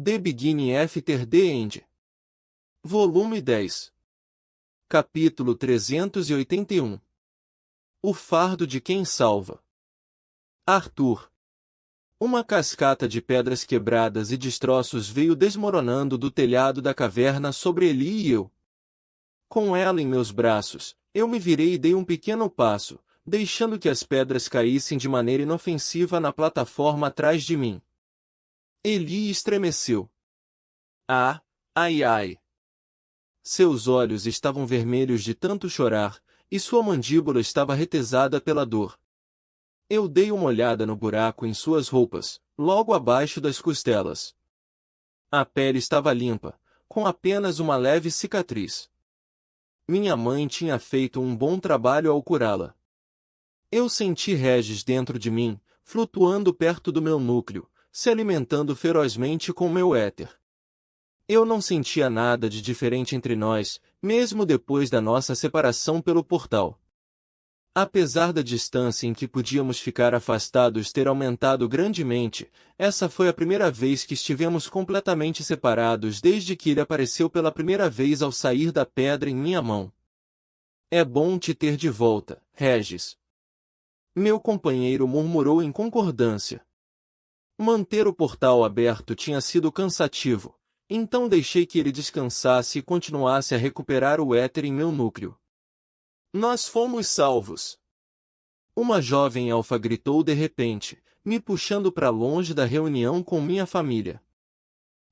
The Beginning After the End. Volume 10. Capítulo 381. O fardo de quem salva. Arthur. Uma cascata de pedras quebradas e destroços veio desmoronando do telhado da caverna sobre Eli e eu. Com ela em meus braços, eu me virei e dei um pequeno passo, deixando que as pedras caíssem de maneira inofensiva na plataforma atrás de mim. Eli estremeceu. Ah, ai ai! Seus olhos estavam vermelhos de tanto chorar, e sua mandíbula estava retesada pela dor. Eu dei uma olhada no buraco em suas roupas, logo abaixo das costelas. A pele estava limpa, com apenas uma leve cicatriz. Minha mãe tinha feito um bom trabalho ao curá-la. Eu senti Regis dentro de mim, flutuando perto do meu núcleo, se alimentando ferozmente com meu éter. Eu não sentia nada de diferente entre nós, mesmo depois da nossa separação pelo portal. Apesar da distância em que podíamos ficar afastados ter aumentado grandemente, essa foi a primeira vez que estivemos completamente separados desde que ele apareceu pela primeira vez ao sair da pedra em minha mão. É bom te ter de volta, Regis. Meu companheiro murmurou em concordância. Manter o portal aberto tinha sido cansativo, então deixei que ele descansasse e continuasse a recuperar o éter em meu núcleo. Nós fomos salvos! Uma jovem elfa gritou de repente, me puxando para longe da reunião com minha família.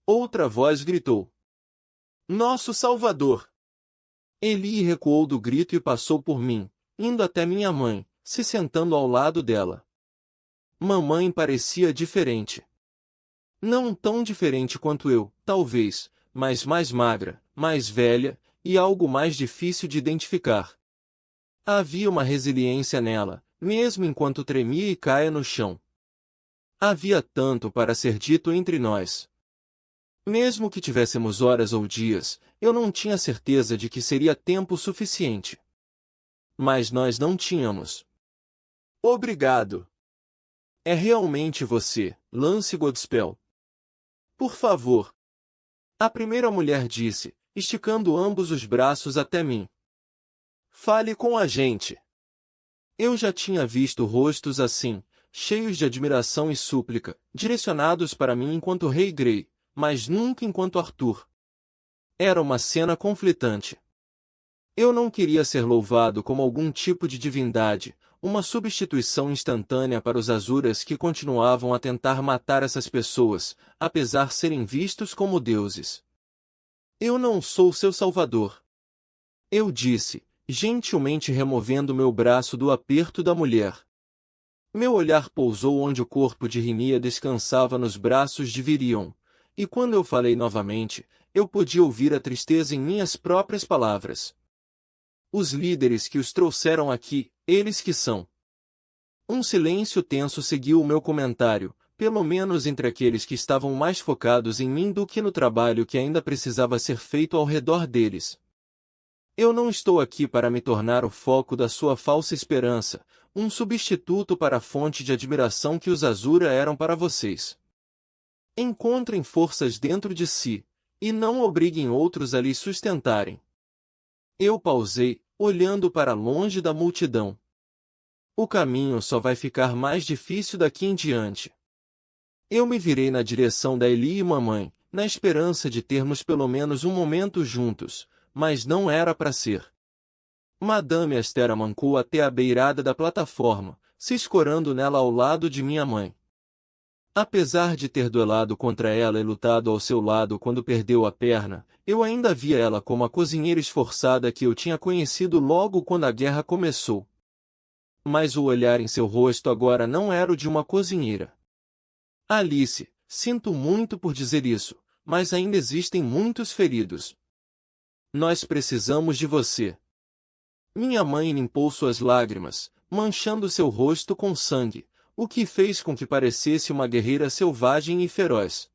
Outra voz gritou. Nosso Salvador! Eli recuou do grito e passou por mim, indo até minha mãe, se sentando ao lado dela. Mamãe parecia diferente. Não tão diferente quanto eu, talvez, mas mais magra, mais velha, e algo mais difícil de identificar. Havia uma resiliência nela, mesmo enquanto tremia e caia no chão. Havia tanto para ser dito entre nós. Mesmo que tivéssemos horas ou dias, eu não tinha certeza de que seria tempo suficiente. Mas nós não tínhamos. Obrigado. É realmente você, Lance Godspell. Por favor. A primeira mulher disse, esticando ambos os braços até mim. Fale com a gente. Eu já tinha visto rostos assim, cheios de admiração e súplica, direcionados para mim enquanto Rei Grey, mas nunca enquanto Arthur. Era uma cena conflitante. Eu não queria ser louvado como algum tipo de divindade, uma substituição instantânea para os Azuras que continuavam a tentar matar essas pessoas, apesar de serem vistos como deuses. Eu não sou seu salvador. Eu disse, gentilmente removendo meu braço do aperto da mulher. Meu olhar pousou onde o corpo de Rimia descansava nos braços de Virion, e quando eu falei novamente, eu podia ouvir a tristeza em minhas próprias palavras. Os líderes que os trouxeram aqui, eles que são. Um silêncio tenso seguiu o meu comentário, pelo menos entre aqueles que estavam mais focados em mim do que no trabalho que ainda precisava ser feito ao redor deles. Eu não estou aqui para me tornar o foco da sua falsa esperança, um substituto para a fonte de admiração que os Azura eram para vocês. Encontrem forças dentro de si, e não obriguem outros a lhes sustentarem. Eu pausei, olhando para longe da multidão. O caminho só vai ficar mais difícil daqui em diante. Eu me virei na direção da Eli e mamãe, na esperança de termos pelo menos um momento juntos, mas não era para ser. Madame Esther mancou até a beirada da plataforma, se escorando nela ao lado de minha mãe. Apesar de ter duelado contra ela e lutado ao seu lado quando perdeu a perna, eu ainda via ela como a cozinheira esforçada que eu tinha conhecido logo quando a guerra começou. Mas o olhar em seu rosto agora não era o de uma cozinheira. Alice, sinto muito por dizer isso, mas ainda existem muitos feridos. Nós precisamos de você. Minha mãe limpou suas lágrimas, manchando seu rosto com sangue, o que fez com que parecesse uma guerreira selvagem e feroz.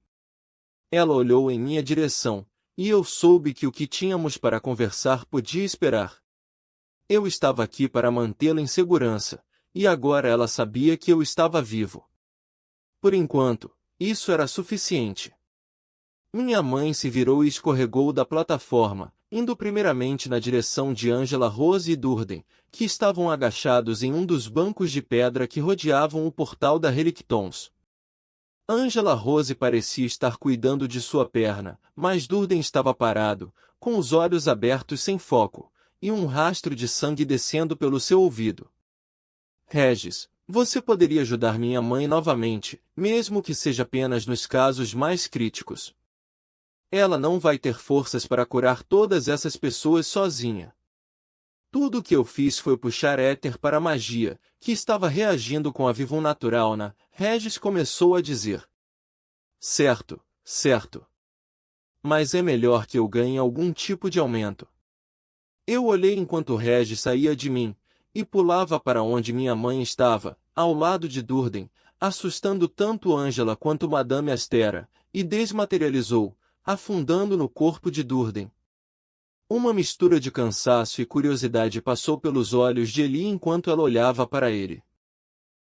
Ela olhou em minha direção, e eu soube que o que tínhamos para conversar podia esperar. Eu estava aqui para mantê-la em segurança, e agora ela sabia que eu estava vivo. Por enquanto, isso era suficiente. Minha mãe se virou e escorregou da plataforma, indo primeiramente na direção de Angela Rose e Durden, que estavam agachados em um dos bancos de pedra que rodeavam o portal da Relictons. Angela Rose parecia estar cuidando de sua perna, mas Durden estava parado, com os olhos abertos sem foco, e um rastro de sangue descendo pelo seu ouvido. Regis, você poderia ajudar minha mãe novamente, mesmo que seja apenas nos casos mais críticos. Ela não vai ter forças para curar todas essas pessoas sozinha. Tudo o que eu fiz foi puxar éter para a magia, que estava reagindo com a Vivum Natural na... Regis começou a dizer. Certo, certo. Mas é melhor que eu ganhe algum tipo de aumento. Eu olhei enquanto Regis saía de mim, e pulava para onde minha mãe estava, ao lado de Durden, assustando tanto Angela quanto Madame Astera, e desmaterializou, afundando no corpo de Durden. Uma mistura de cansaço e curiosidade passou pelos olhos de Eli enquanto ela olhava para ele.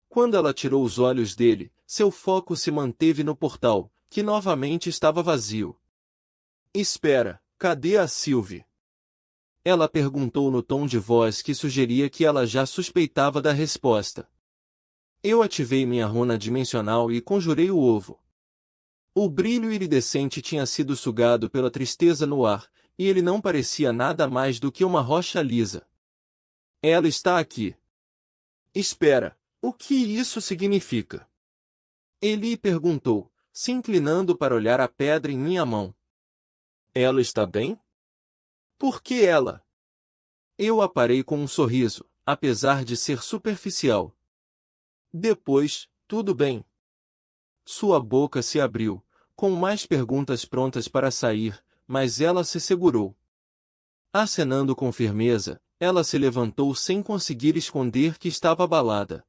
Quando ela tirou os olhos dele, seu foco se manteve no portal, que novamente estava vazio. Espera, cadê a Sylvie? Ela perguntou no tom de voz que sugeria que ela já suspeitava da resposta. Eu ativei minha runa dimensional e conjurei o ovo. O brilho iridescente tinha sido sugado pela tristeza no ar, e ele não parecia nada mais do que uma rocha lisa. Ela está aqui. Espera, o que isso significa? Eli perguntou, se inclinando para olhar a pedra em minha mão. Ela está bem? Por que ela? Eu a parei com um sorriso, apesar de ser superficial. Depois, tudo bem. Sua boca se abriu, com mais perguntas prontas para sair, mas ela se segurou. Acenando com firmeza, ela se levantou sem conseguir esconder que estava abalada.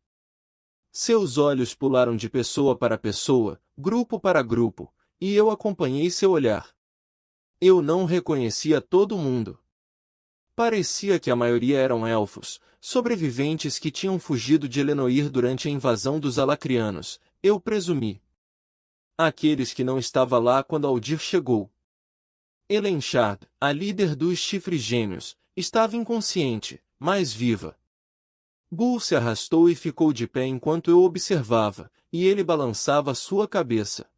Seus olhos pularam de pessoa para pessoa, grupo para grupo, e eu acompanhei seu olhar. Eu não reconhecia todo mundo. Parecia que a maioria eram elfos, sobreviventes que tinham fugido de Elenoir durante a invasão dos Alacrianos, eu presumi. Aqueles que não estavam lá quando Aldir chegou. Elenchard, a líder dos chifres gêmeos, estava inconsciente, mas viva. Bull se arrastou e ficou de pé enquanto eu observava, e ele balançava sua cabeça.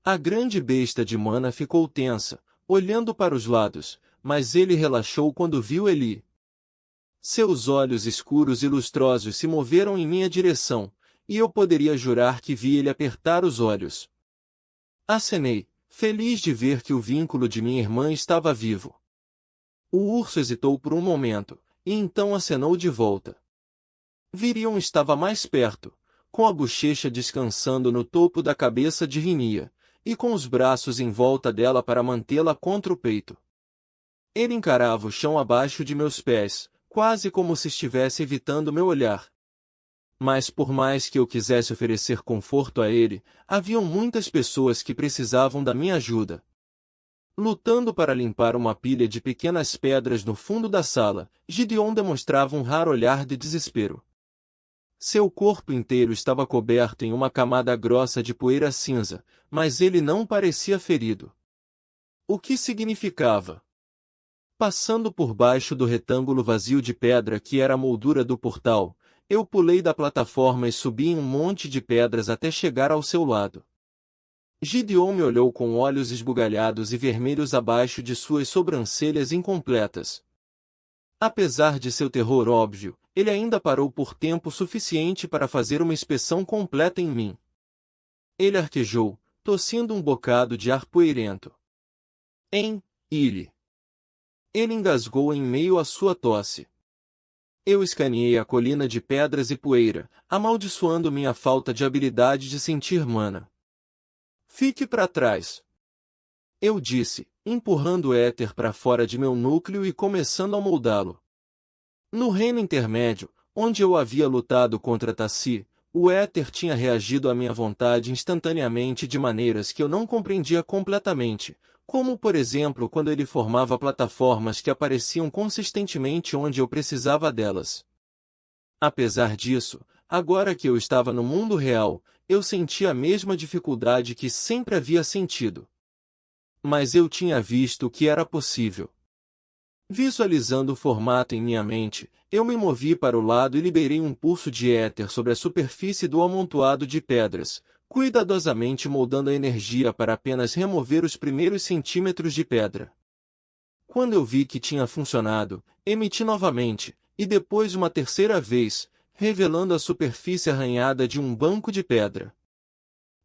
A grande besta de mana ficou tensa, olhando para os lados, mas ele relaxou quando viu Eli. Seus olhos escuros e lustrosos se moveram em minha direção, e eu poderia jurar que vi ele apertar os olhos. Acenei, feliz de ver que o vínculo de minha irmã estava vivo. O urso hesitou por um momento, e então acenou de volta. Virion estava mais perto, com a bochecha descansando no topo da cabeça de Rinia, e com os braços em volta dela para mantê-la contra o peito. Ele encarava o chão abaixo de meus pés, quase como se estivesse evitando meu olhar. Mas por mais que eu quisesse oferecer conforto a ele, haviam muitas pessoas que precisavam da minha ajuda. Lutando para limpar uma pilha de pequenas pedras no fundo da sala, Gideon demonstrava um raro olhar de desespero. Seu corpo inteiro estava coberto em uma camada grossa de poeira cinza, mas ele não parecia ferido. O que significava? Passando por baixo do retângulo vazio de pedra que era a moldura do portal, eu pulei da plataforma e subi em um monte de pedras até chegar ao seu lado. Gideon me olhou com olhos esbugalhados e vermelhos abaixo de suas sobrancelhas incompletas. Apesar de seu terror óbvio, ele ainda parou por tempo suficiente para fazer uma inspeção completa em mim. Ele arquejou, tossindo um bocado de ar poeirento. Ilhe. Ele engasgou em meio à sua tosse. Eu escaneei a colina de pedras e poeira, amaldiçoando minha falta de habilidade de sentir mana. Fique para trás. Eu disse, empurrando o éter para fora de meu núcleo e começando a moldá-lo. No reino intermédio, onde eu havia lutado contra Tassi, o éter tinha reagido à minha vontade instantaneamente de maneiras que eu não compreendia completamente, como por exemplo quando ele formava plataformas que apareciam consistentemente onde eu precisava delas. Apesar disso, agora que eu estava no mundo real, eu sentia a mesma dificuldade que sempre havia sentido. Mas eu tinha visto que era possível. Visualizando o formato em minha mente, eu me movi para o lado e liberei um pulso de éter sobre a superfície do amontoado de pedras, cuidadosamente moldando a energia para apenas remover os primeiros centímetros de pedra. Quando eu vi que tinha funcionado, emiti novamente, e depois uma terceira vez, revelando a superfície arranhada de um banco de pedra.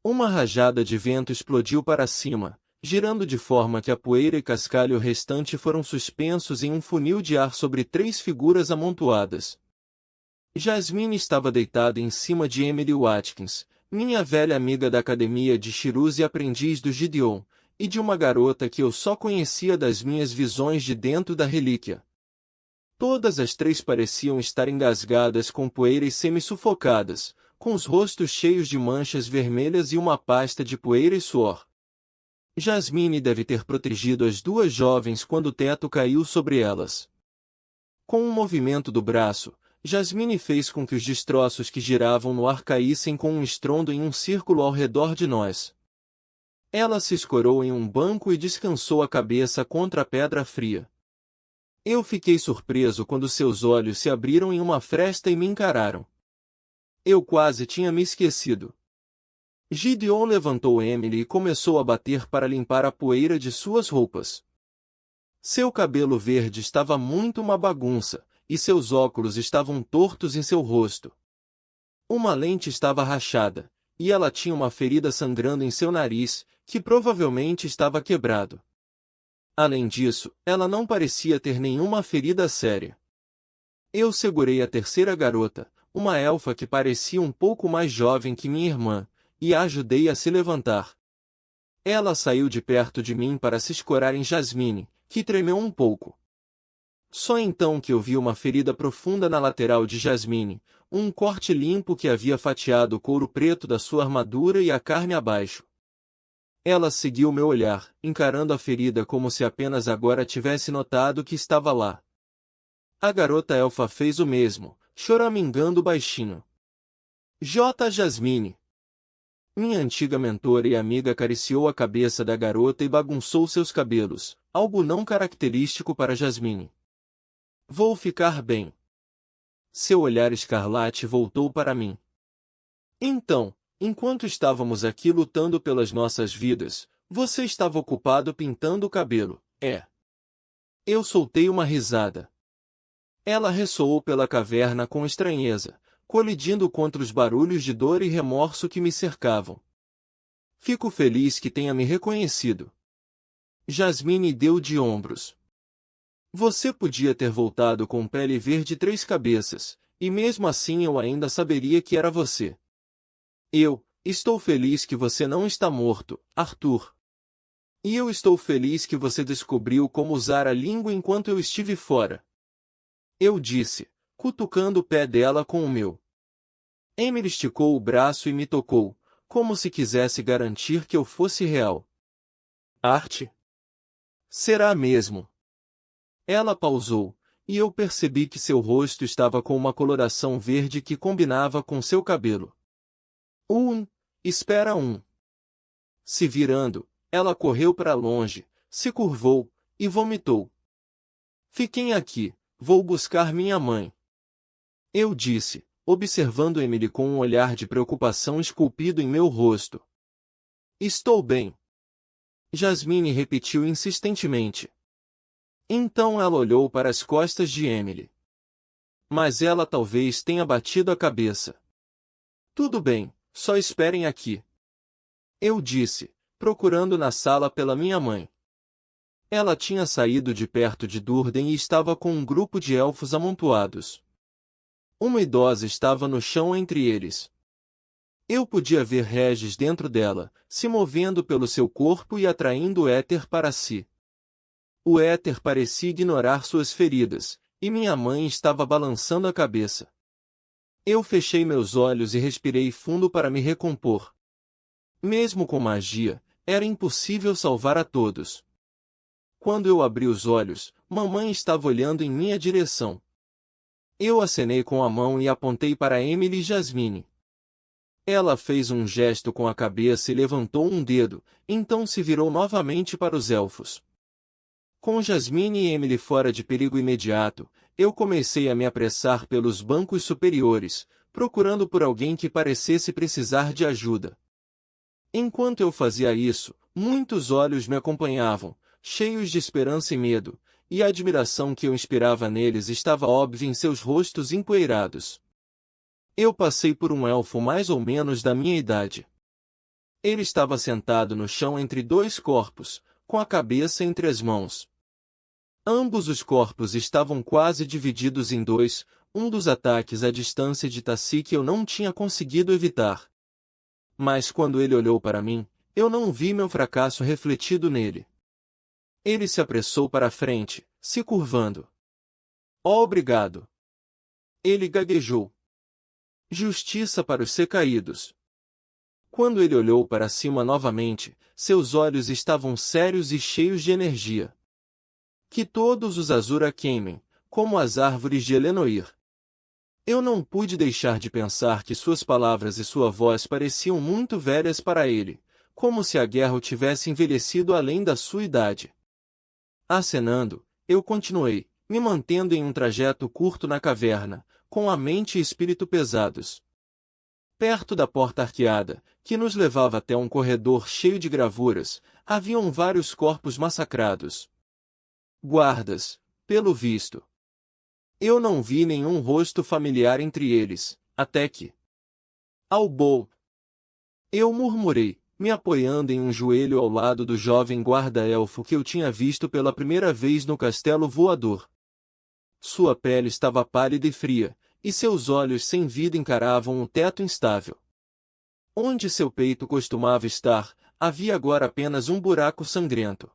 Uma rajada de vento explodiu para cima, girando de forma que a poeira e cascalho restante foram suspensos em um funil de ar sobre 3 figuras amontoadas. Jasmine estava deitada em cima de Emily Watkins, minha velha amiga da academia de Shiruz e aprendiz do Gideon, e de uma garota que eu só conhecia das minhas visões de dentro da relíquia. Todas as 3 pareciam estar engasgadas com poeira e semi-sufocadas, com os rostos cheios de manchas vermelhas e uma pasta de poeira e suor. Jasmine deve ter protegido as 2 jovens quando o teto caiu sobre elas. Com um movimento do braço, Jasmine fez com que os destroços que giravam no ar caíssem com um estrondo em um círculo ao redor de nós. Ela se escorou em um banco e descansou a cabeça contra a pedra fria. Eu fiquei surpreso quando seus olhos se abriram em uma fresta e me encararam. Eu quase tinha me esquecido. Gideon levantou Emily e começou a bater para limpar a poeira de suas roupas. Seu cabelo verde estava muito uma bagunça, e seus óculos estavam tortos em seu rosto. Uma lente estava rachada, e ela tinha uma ferida sangrando em seu nariz, que provavelmente estava quebrado. Além disso, ela não parecia ter nenhuma ferida séria. Eu segurei a terceira garota, uma elfa que parecia um pouco mais jovem que minha irmã, e a ajudei a se levantar. Ela saiu de perto de mim para se escorar em Jasmine, que tremeu um pouco. Só então que eu vi uma ferida profunda na lateral de Jasmine, um corte limpo que havia fatiado o couro preto da sua armadura e a carne abaixo. Ela seguiu meu olhar, encarando a ferida como se apenas agora tivesse notado que estava lá. A garota elfa fez o mesmo, choramingando baixinho. Jasmine. Minha antiga mentora e amiga acariciou a cabeça da garota e bagunçou seus cabelos, algo não característico para Jasmine. Vou ficar bem. Seu olhar escarlate voltou para mim. Então, enquanto estávamos aqui lutando pelas nossas vidas, você estava ocupado pintando o cabelo, é? Eu soltei uma risada. Ela ressoou pela caverna com estranheza, colidindo contra os barulhos de dor e remorso que me cercavam. Fico feliz que tenha me reconhecido. Jasmine deu de ombros. Você podia ter voltado com pele verde 3 cabeças, e mesmo assim eu ainda saberia que era você. Estou feliz que você não está morto, Arthur. E eu estou feliz que você descobriu como usar a língua enquanto eu estive fora. Eu disse, cutucando o pé dela com o meu. Emily esticou o braço e me tocou, como se quisesse garantir que eu fosse real. Arte? Será mesmo? Ela pausou, e eu percebi que seu rosto estava com uma coloração verde que combinava com seu cabelo. Espera. Se virando, ela correu para longe, se curvou, e vomitou. Fiquem aqui, vou buscar minha mãe. Eu disse, observando Emily com um olhar de preocupação esculpido em meu rosto. Estou bem. Jasmine repetiu insistentemente. Então ela olhou para as costas de Emily. Mas ela talvez tenha batido a cabeça. Tudo bem, só esperem aqui. Eu disse, procurando na sala pela minha mãe. Ela tinha saído de perto de Durden e estava com um grupo de elfos amontoados. Uma idosa estava no chão entre eles. Eu podia ver Regis dentro dela, se movendo pelo seu corpo e atraindo o éter para si. O éter parecia ignorar suas feridas, e minha mãe estava balançando a cabeça. Eu fechei meus olhos e respirei fundo para me recompor. Mesmo com magia, era impossível salvar a todos. Quando eu abri os olhos, mamãe estava olhando em minha direção. Eu acenei com a mão e apontei para Emily e Jasmine. Ela fez um gesto com a cabeça e levantou um dedo, então se virou novamente para os elfos. Com Jasmine e Emily fora de perigo imediato, eu comecei a me apressar pelos bancos superiores, procurando por alguém que parecesse precisar de ajuda. Enquanto eu fazia isso, muitos olhos me acompanhavam, cheios de esperança e medo, e a admiração que eu inspirava neles estava óbvia em seus rostos empoeirados. Eu passei por um elfo mais ou menos da minha idade. Ele estava sentado no chão entre dois corpos, com a cabeça entre as mãos. Ambos os corpos estavam quase divididos em dois, um dos ataques à distância de Tassi eu não tinha conseguido evitar. Mas quando ele olhou para mim, eu não vi meu fracasso refletido nele. Ele se apressou para a frente, se curvando. "Oh, obrigado." Ele gaguejou. "Justiça para os secaídos." Quando ele olhou para cima novamente, seus olhos estavam sérios e cheios de energia. "Que todos os Azura queimem, como as árvores de Elenoir." Eu não pude deixar de pensar que suas palavras e sua voz pareciam muito velhas para ele, como se a guerra o tivesse envelhecido além da sua idade. Acenando, eu continuei, me mantendo em um trajeto curto na caverna, com a mente e espírito pesados. Perto da porta arqueada, que nos levava até um corredor cheio de gravuras, haviam vários corpos massacrados. Guardas, pelo visto. Eu não vi nenhum rosto familiar entre eles, até que... Albo! Eu murmurei, me apoiando em um joelho ao lado do jovem guarda-elfo que eu tinha visto pela primeira vez no castelo voador. Sua pele estava pálida e fria, e seus olhos sem vida encaravam um teto instável. Onde seu peito costumava estar, havia agora apenas um buraco sangrento.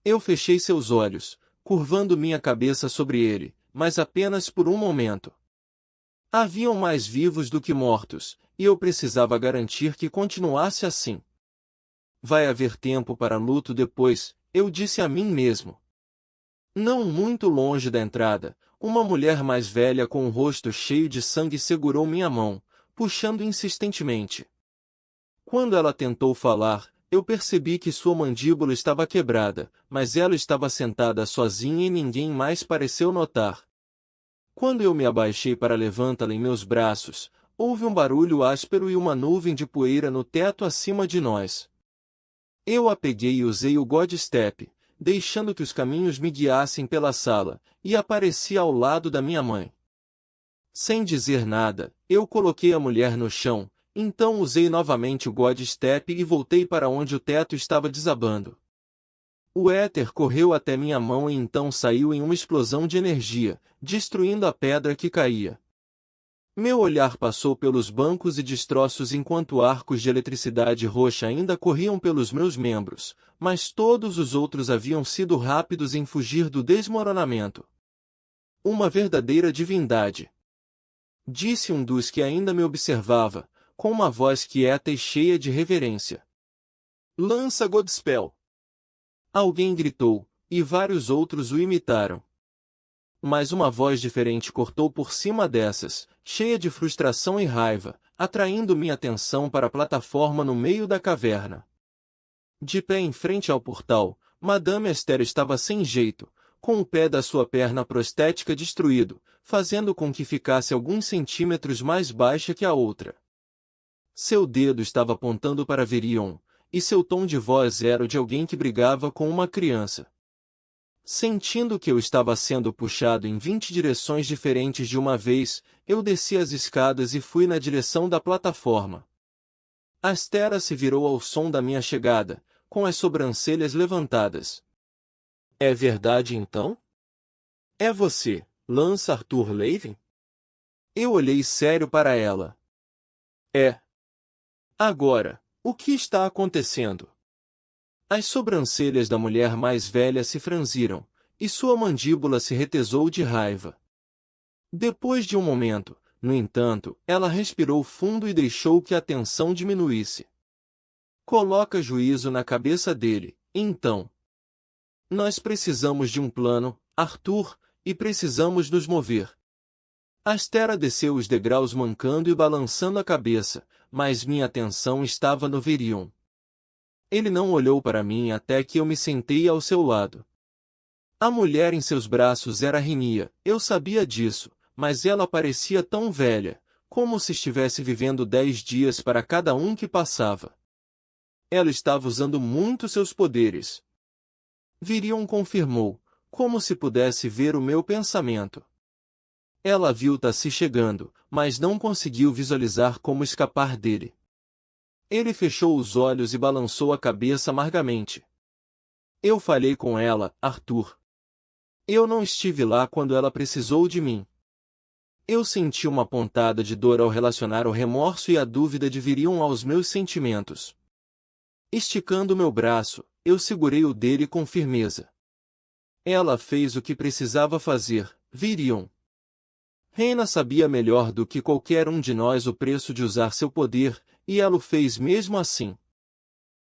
Eu fechei seus olhos, curvando minha cabeça sobre ele, mas apenas por um momento. Haviam mais vivos do que mortos, e eu precisava garantir que continuasse assim. Vai haver tempo para luto depois, eu disse a mim mesmo. Não muito longe da entrada, uma mulher mais velha com um rosto cheio de sangue segurou minha mão, puxando insistentemente. Quando ela tentou falar, eu percebi que sua mandíbula estava quebrada, mas ela estava sentada sozinha e ninguém mais pareceu notar. Quando eu me abaixei para levantá-la em meus braços, houve um barulho áspero e uma nuvem de poeira no teto acima de nós. Eu a peguei e usei o Godstep, deixando que os caminhos me guiassem pela sala, e apareci ao lado da minha mãe. Sem dizer nada, eu coloquei a mulher no chão, então usei novamente o Godstep e voltei para onde o teto estava desabando. O éter correu até minha mão e então saiu em uma explosão de energia, destruindo a pedra que caía. Meu olhar passou pelos bancos e destroços enquanto arcos de eletricidade roxa ainda corriam pelos meus membros, mas todos os outros haviam sido rápidos em fugir do desmoronamento. Uma verdadeira divindade, disse um dos que ainda me observava, com uma voz quieta e cheia de reverência. "Lança Godspell!" Alguém gritou, e vários outros o imitaram. Mas uma voz diferente cortou por cima dessas, cheia de frustração e raiva, atraindo minha atenção para a plataforma no meio da caverna. De pé em frente ao portal, Madame Esther estava sem jeito, com o pé da sua perna prostética destruído, fazendo com que ficasse alguns centímetros mais baixa que a outra. Seu dedo estava apontando para Virion, e seu tom de voz era o de alguém que brigava com uma criança. Sentindo que eu estava sendo puxado em 20 direções diferentes de uma vez, eu desci as escadas e fui na direção da plataforma. Astera se virou ao som da minha chegada, com as sobrancelhas levantadas. "É verdade então? É você, Lance Arthur Levin?" Eu olhei sério para ela. "É. Agora, o que está acontecendo?" As sobrancelhas da mulher mais velha se franziram, e sua mandíbula se retesou de raiva. Depois de um momento, no entanto, ela respirou fundo e deixou que a tensão diminuísse. "Coloca juízo na cabeça dele, então. Nós precisamos de um plano, Arthur, e precisamos nos mover." Astera desceu os degraus mancando e balançando a cabeça, mas minha atenção estava no Virion. Ele não olhou para mim até que eu me sentei ao seu lado. A mulher em seus braços era Rinia, eu sabia disso, mas ela parecia tão velha, como se estivesse vivendo 10 dias para cada um que passava. Ela estava usando muito seus poderes. Virion confirmou, como se pudesse ver o meu pensamento. Ela viu Tassi chegando, mas não conseguiu visualizar como escapar dele. Ele fechou os olhos e balançou a cabeça amargamente. Eu falei com ela, Arthur. Eu não estive lá quando ela precisou de mim. Eu senti uma pontada de dor ao relacionar o remorso e a dúvida de Virion aos meus sentimentos. Esticando meu braço, eu segurei o dele com firmeza. Ela fez o que precisava fazer, Virion. Reina sabia melhor do que qualquer um de nós o preço de usar seu poder, e ela o fez mesmo assim.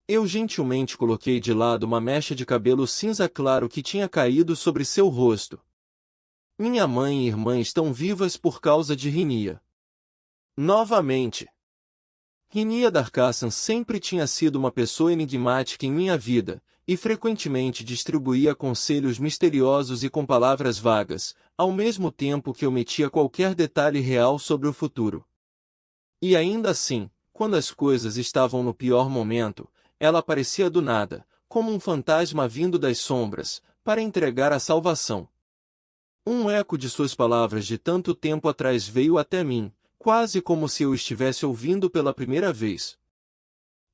Eu gentilmente coloquei de lado uma mecha de cabelo cinza claro que tinha caído sobre seu rosto. Minha mãe e irmã estão vivas por causa de Rinia. Novamente. Rinia Darkassan sempre tinha sido uma pessoa enigmática em minha vida, e frequentemente distribuía conselhos misteriosos e com palavras vagas, ao mesmo tempo que omitia qualquer detalhe real sobre o futuro. E ainda assim, quando as coisas estavam no pior momento, ela aparecia do nada, como um fantasma vindo das sombras, para entregar a salvação. Um eco de suas palavras de tanto tempo atrás veio até mim, quase como se eu estivesse ouvindo pela primeira vez.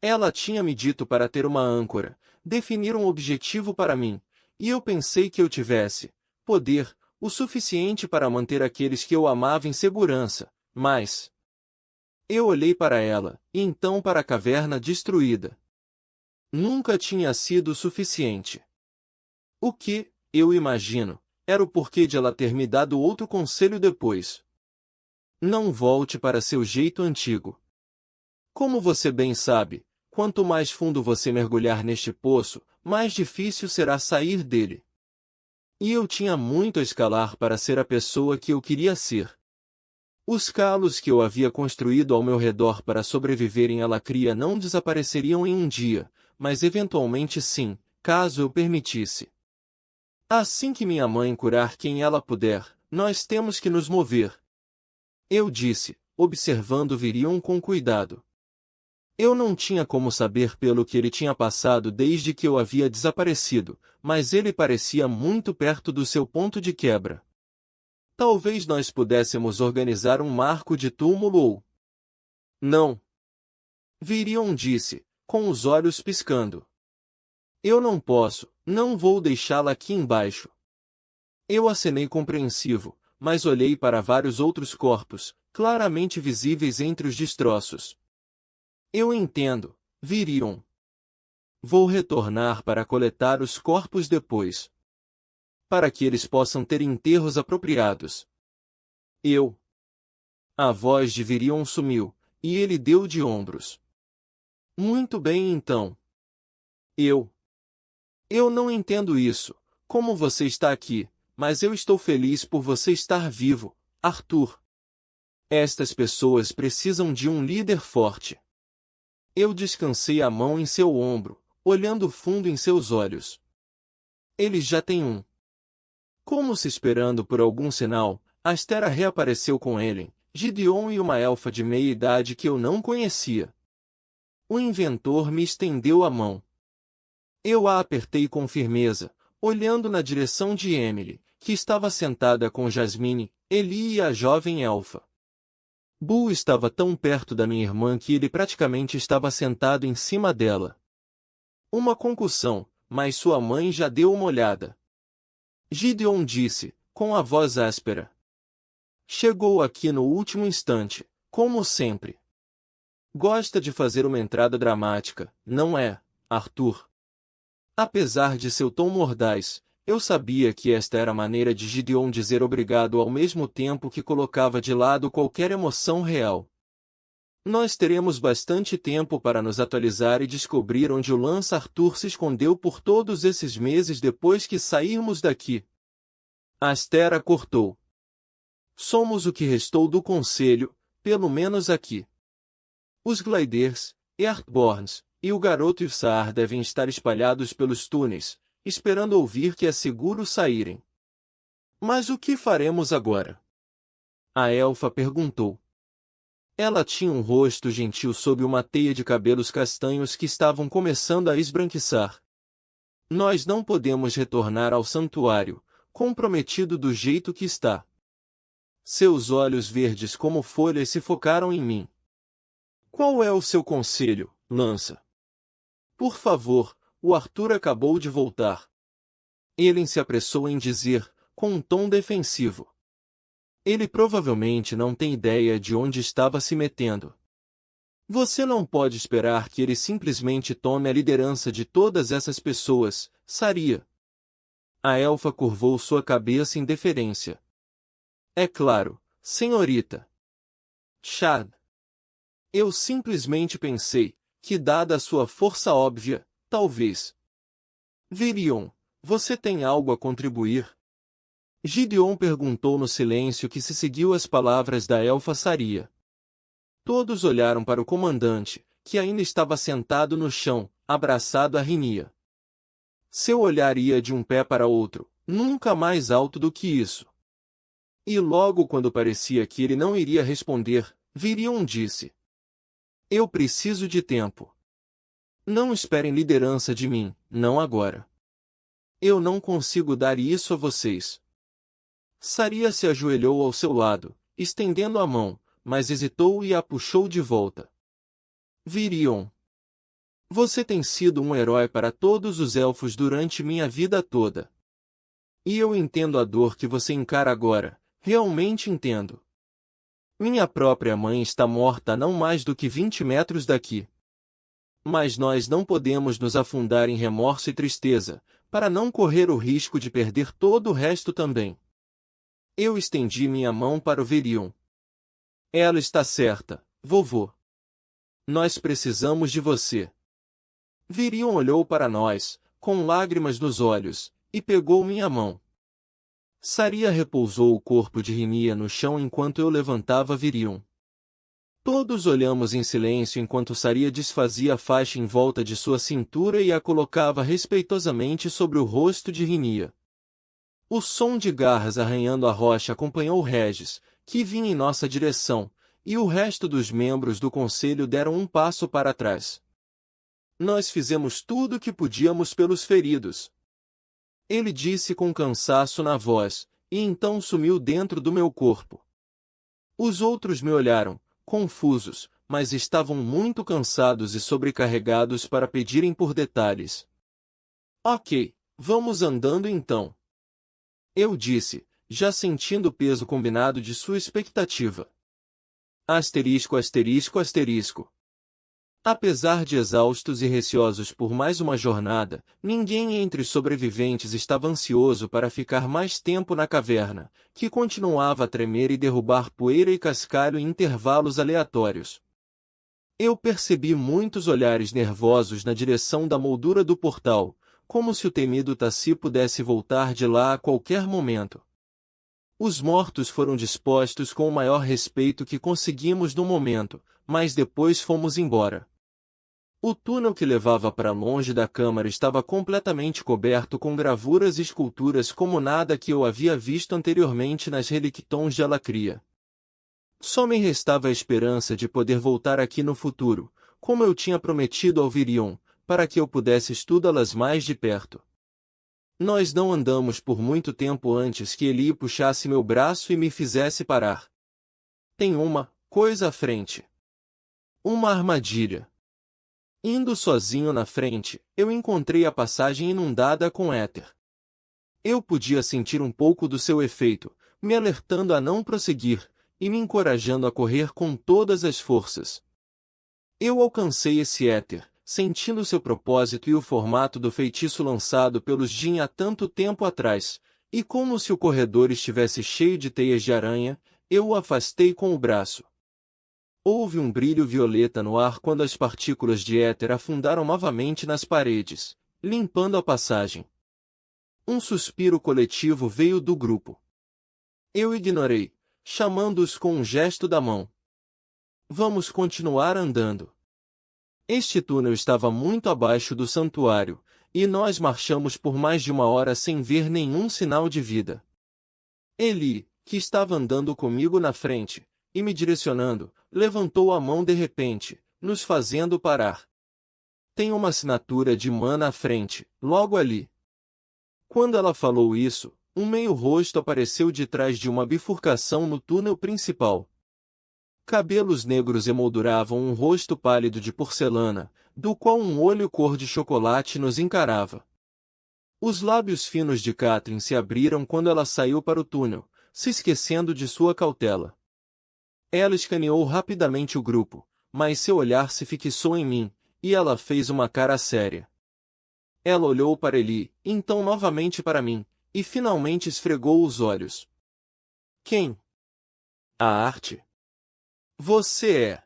Ela tinha me dito para ter uma âncora, definir um objetivo para mim, e eu pensei que eu tivesse poder o suficiente para manter aqueles que eu amava em segurança, mas... Eu olhei para ela, e então para a caverna destruída. Nunca tinha sido suficiente. O que, eu imagino, era o porquê de ela ter me dado outro conselho depois. Não volte para seu jeito antigo. Como você bem sabe, quanto mais fundo você mergulhar neste poço, mais difícil será sair dele. E eu tinha muito a escalar para ser a pessoa que eu queria ser. Os calos que eu havia construído ao meu redor para sobreviver em Alacria não desapareceriam em um dia, mas eventualmente sim, caso eu permitisse. Assim que minha mãe curar quem ela puder, nós temos que nos mover. Eu disse, observando Virion com cuidado. Eu não tinha como saber pelo que ele tinha passado desde que eu havia desaparecido, mas ele parecia muito perto do seu ponto de quebra. Talvez nós pudéssemos organizar um marco de túmulo ou... Não. Virion disse, com os olhos piscando. Eu não posso, não vou deixá-la aqui embaixo. Eu acenei compreensivo, mas olhei para vários outros corpos, claramente visíveis entre os destroços. Eu entendo, Virion. Vou retornar para coletar os corpos depois. Para que eles possam ter enterros apropriados. A voz de Virion sumiu, e ele deu de ombros. Muito bem então. Eu não entendo isso, como você está aqui, mas eu estou feliz por você estar vivo, Arthur. Estas pessoas precisam de um líder forte. Eu descansei a mão em seu ombro, olhando fundo em seus olhos. Eles já têm um. Como se esperando por algum sinal, Astera reapareceu com Ellen, Gideon e uma elfa de meia-idade que eu não conhecia. O inventor me estendeu a mão. Eu a apertei com firmeza, olhando na direção de Emily, que estava sentada com Jasmine, Eli e a jovem elfa. Boo estava tão perto da minha irmã que ele praticamente estava sentado em cima dela. Uma concussão, mas sua mãe já deu uma olhada. Gideon disse, com a voz áspera. Chegou aqui no último instante, como sempre. Gosta de fazer uma entrada dramática, não é, Arthur? Apesar de seu tom mordaz, eu sabia que esta era a maneira de Gideon dizer obrigado ao mesmo tempo que colocava de lado qualquer emoção real. Nós teremos bastante tempo para nos atualizar e descobrir onde o Lance Arthur se escondeu por todos esses meses depois que sairmos daqui. Astera cortou. Somos o que restou do conselho, pelo menos aqui. Os Gliders, Earthborns e o garoto Issar devem estar espalhados pelos túneis, esperando ouvir que é seguro saírem. Mas o que faremos agora? A elfa perguntou. Ela tinha um rosto gentil sob uma teia de cabelos castanhos que estavam começando a esbranquiçar. Nós não podemos retornar ao santuário, comprometido do jeito que está. Seus olhos verdes como folhas se focaram em mim. Qual é o seu conselho, Lança? Por favor, o Arthur acabou de voltar. Ele se apressou em dizer, com um tom defensivo. Ele provavelmente não tem ideia de onde estava se metendo. Você não pode esperar que ele simplesmente tome a liderança de todas essas pessoas, Saria. A elfa curvou sua cabeça em deferência. É claro, senhorita. Chad. Eu simplesmente pensei, que dada a sua força óbvia, talvez. Virion, você tem algo a contribuir? Gideon perguntou no silêncio que se seguiu às palavras da elfa Saria. Todos olharam para o comandante, que ainda estava sentado no chão, abraçado a Rinia. Seu olhar ia de um pé para outro, nunca mais alto do que isso. E logo quando parecia que ele não iria responder, Virion disse. Eu preciso de tempo. Não esperem liderança de mim, não agora. Eu não consigo dar isso a vocês. Saria se ajoelhou ao seu lado, estendendo a mão, mas hesitou e a puxou de volta. Virion. Você tem sido um herói para todos os elfos durante minha vida toda. E eu entendo a dor que você encara agora, realmente entendo. Minha própria mãe está morta a não mais do que 20 metros daqui. Mas nós não podemos nos afundar em remorso e tristeza, para não correr o risco de perder todo o resto também. Eu estendi minha mão para o Virion. Ela está certa, vovô. Nós precisamos de você. Virion olhou para nós, com lágrimas nos olhos, e pegou minha mão. Saria repousou o corpo de Rinia no chão enquanto eu levantava Virion. Todos olhamos em silêncio enquanto Saria desfazia a faixa em volta de sua cintura e a colocava respeitosamente sobre o rosto de Rinia. O som de garras arranhando a rocha acompanhou Regis, que vinha em nossa direção, e o resto dos membros do conselho deram um passo para trás. Nós fizemos tudo o que podíamos pelos feridos. Ele disse com cansaço na voz, e então sumiu dentro do meu corpo. Os outros me olharam, confusos, mas estavam muito cansados e sobrecarregados para pedirem por detalhes. Ok, vamos andando então. Eu disse, já sentindo o peso combinado de sua expectativa. Asterisco, asterisco, asterisco. Apesar de exaustos e receosos por mais uma jornada, ninguém entre os sobreviventes estava ansioso para ficar mais tempo na caverna, que continuava a tremer e derrubar poeira e cascalho em intervalos aleatórios. Eu percebi muitos olhares nervosos na direção da moldura do portal, como se o temido Tassi pudesse voltar de lá a qualquer momento. Os mortos foram dispostos com o maior respeito que conseguimos no momento, mas depois fomos embora. O túnel que levava para longe da câmara estava completamente coberto com gravuras e esculturas como nada que eu havia visto anteriormente nas Relictons de Alacria. Só me restava a esperança de poder voltar aqui no futuro, como eu tinha prometido ao Virion, para que eu pudesse estudá-las mais de perto. Nós não andamos por muito tempo antes que Eli puxasse meu braço e me fizesse parar. Tem uma coisa à frente. Uma armadilha. Indo sozinho na frente, eu encontrei a passagem inundada com éter. Eu podia sentir um pouco do seu efeito, me alertando a não prosseguir, e me encorajando a correr com todas as forças. Eu alcancei esse éter, sentindo seu propósito e o formato do feitiço lançado pelos Jin há tanto tempo atrás, e como se o corredor estivesse cheio de teias de aranha, eu o afastei com o braço. Houve um brilho violeta no ar quando as partículas de éter afundaram novamente nas paredes, limpando a passagem. Um suspiro coletivo veio do grupo. Eu ignorei, chamando-os com um gesto da mão. Vamos continuar andando. Este túnel estava muito abaixo do santuário, e nós marchamos por mais de 1 hora sem ver nenhum sinal de vida. Eli, que estava andando comigo na frente, e me direcionando, levantou a mão de repente, nos fazendo parar. Tem uma assinatura de Mana à frente, logo ali. Quando ela falou isso, um meio-rosto apareceu de trás de uma bifurcação no túnel principal. Cabelos negros emolduravam um rosto pálido de porcelana, do qual um olho cor de chocolate nos encarava. Os lábios finos de Catherine se abriram quando ela saiu para o túnel, se esquecendo de sua cautela. Ela escaneou rapidamente o grupo, mas seu olhar se fixou em mim, e ela fez uma cara séria. Ela olhou para Eli, então novamente para mim, e finalmente esfregou os olhos. Quem? A arte. Você é.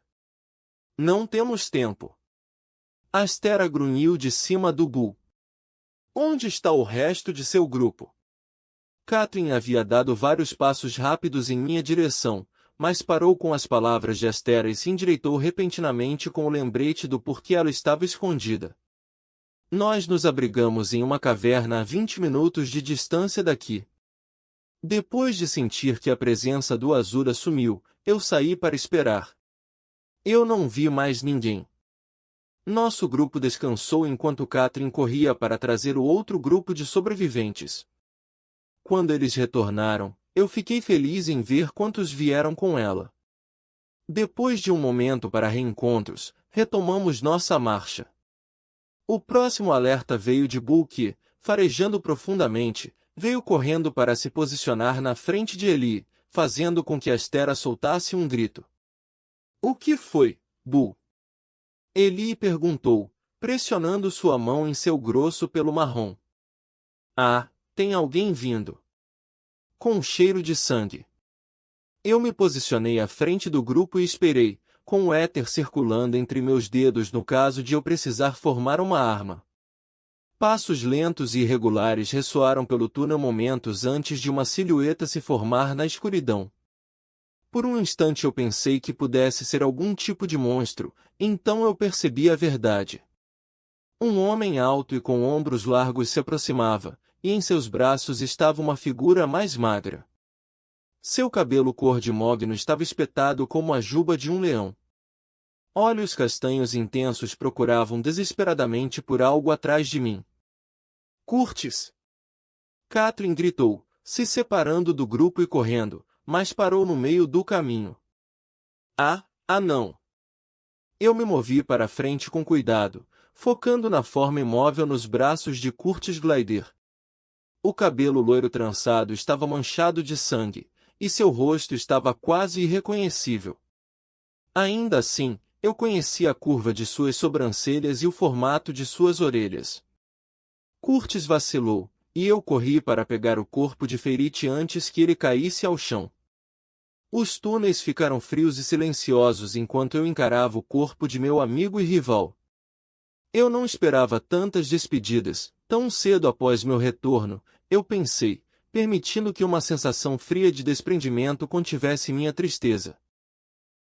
Não temos tempo. Astera grunhiu de cima do Bull. Onde está o resto de seu grupo? Catherine havia dado vários passos rápidos em minha direção, mas parou com as palavras de Astera e se endireitou repentinamente com o lembrete do porquê ela estava escondida. Nós nos abrigamos em uma caverna a 20 minutos de distância daqui. Depois de sentir que a presença do Azura sumiu, eu saí para esperar. Eu não vi mais ninguém. Nosso grupo descansou enquanto Catherine corria para trazer o outro grupo de sobreviventes. Quando eles retornaram, eu fiquei feliz em ver quantos vieram com ela. Depois de um momento para reencontros, retomamos nossa marcha. O próximo alerta veio de Bull que, farejando profundamente, veio correndo para se posicionar na frente de Eli, fazendo com que Astera soltasse um grito. O que foi, Bull? Eli perguntou, pressionando sua mão em seu grosso pelo marrom. Ah, tem alguém vindo. Com cheiro de sangue. Eu me posicionei à frente do grupo e esperei, com o éter circulando entre meus dedos no caso de eu precisar formar uma arma. Passos lentos e irregulares ressoaram pelo túnel momentos antes de uma silhueta se formar na escuridão. Por um instante eu pensei que pudesse ser algum tipo de monstro, então eu percebi a verdade. Um homem alto e com ombros largos se aproximava, e em seus braços estava uma figura mais magra. Seu cabelo cor de mogno estava espetado como a juba de um leão. Olhos castanhos intensos procuravam desesperadamente por algo atrás de mim. Curtis! Catherine gritou, se separando do grupo e correndo, mas parou no meio do caminho. Não! Eu me movi para a frente com cuidado, focando na forma imóvel nos braços de Curtis Glider. O cabelo loiro trançado estava manchado de sangue, e seu rosto estava quase irreconhecível. Ainda assim, eu conhecia a curva de suas sobrancelhas e o formato de suas orelhas. Curtis vacilou, e eu corri para pegar o corpo de Ferit antes que ele caísse ao chão. Os túneis ficaram frios e silenciosos enquanto eu encarava o corpo de meu amigo e rival. Eu não esperava tantas despedidas, tão cedo após meu retorno, eu pensei, permitindo que uma sensação fria de desprendimento contivesse minha tristeza.